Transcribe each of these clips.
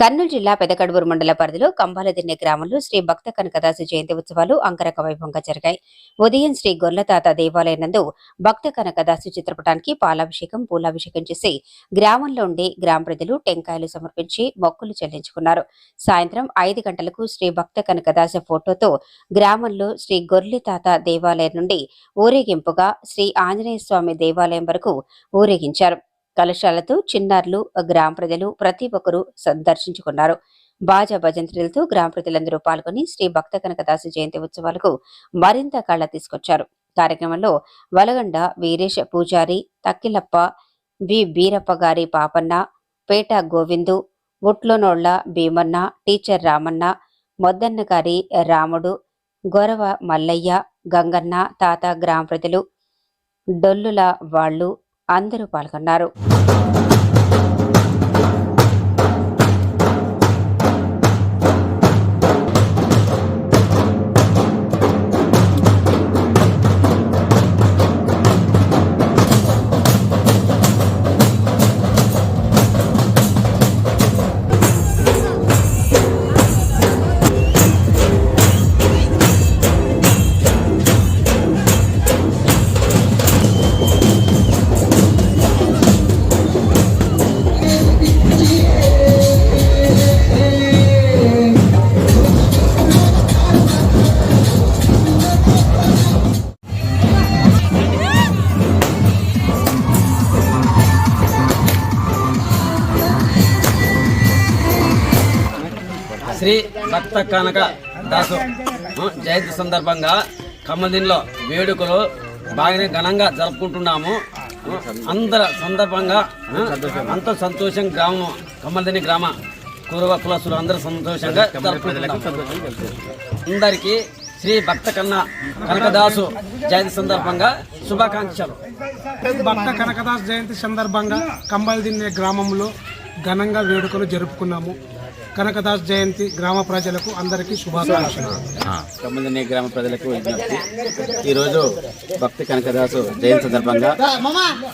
కర్నూలు జిల్లా పెదకడుబూరు మండల పరిధిలో కంబాలదిన్నె గ్రామంలో శ్రీ భక్త కనకదాసు జయంతి ఉత్సవాలు అంగరంగ వైభవంగా జరిగాయి. ఉదయం శ్రీ గొర్లతాత దేవాలయం నందు భక్త కనకదాసు చిత్రపటానికి పాలాభిషేకం, పూలాభిషేకం చేసి గ్రామంలో ఉండే గ్రామ ప్రజలు టెంకాయలు సమర్పించి మొక్కులు చెల్లించుకున్నారు. సాయంత్రం 5 గంటలకు శ్రీ భక్త కనకదాసు ఫోటోతో గ్రామంలో శ్రీ గొర్లతాత దేవాలయం నుండి ఊరేగింపుగా శ్రీ ఆంజనేయ స్వామి దేవాలయం వరకు ఊరేగించారు. కలశాలతో చిన్నారులు, గ్రామ ప్రజలు ప్రతి ఒక్కరూ సందర్శించుకున్నారు. బాజా భజంత్రులతో గ్రామ ప్రజలందరూ పాల్గొని శ్రీ భక్త కనకదాసు జయంతి ఉత్సవాలకు మరింత కళ తీసుకొచ్చారు. కార్యక్రమంలో వలగండ వీరేష్ పూజారి, తక్కిలప్ప, వి బీరప్ప గారి పాపన్న, పేట గోవిందు, ఉట్లోనోళ్ల భీమన్న, టీచర్ రామన్న, మొద్దన్న గారి రాముడు, గొరవ మల్లయ్య, గంగన్న, తాత, గ్రామ ప్రజలు, డొల్లుల వాళ్లు అందరూ పాల్గొన్నారు. శ్రీ భక్త కనక దాసు జయంతి సందర్భంగా కమ్మదిన్లో వేడుకలు బాగానే ఘనంగా జరుపుకుంటున్నాము. అందర సందర్భంగా అంత సంతోషం గ్రామం కమ్మదిని గ్రామ కురువ కులసులు అందరూ సంతోషంగా జరుపుకుంటున్నాము. అందరికీ శ్రీ భక్త కనకదాసు జయంతి సందర్భంగా శుభాకాంక్షలు. భక్త కనకదాసు జయంతి సందర్భంగా కంబల్దిన్నె గ్రామంలో ఘనంగా వేడుకలు జరుపుకున్నాము. కనకదాస్ జయంతి గ్రామ ప్రజలకు అందరికీ శుభాకాంక్షలు. కంబల్దిన్నె గ్రామ ప్రజలకు విజ్ఞప్తి, ఈరోజు భక్తి కనకదాసు జయంతి సందర్భంగా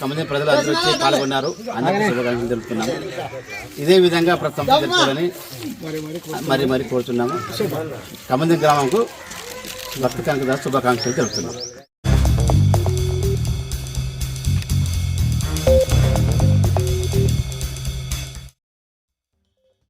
కంబల్దిన్నె ప్రజలు అందరూ వచ్చి పాల్గొన్నారు. అందరికీ శుభాకాంక్షలు తెలుపుతున్నాము. ఇదే విధంగా ప్రతి సంవత్సరం జరుపుకోవాలని మరి కోరుతున్నాము. కంబల్దిన్నె గ్రామంకు భక్తి కనకదాసు శుభాకాంక్షలు తెలుపుతున్నాము.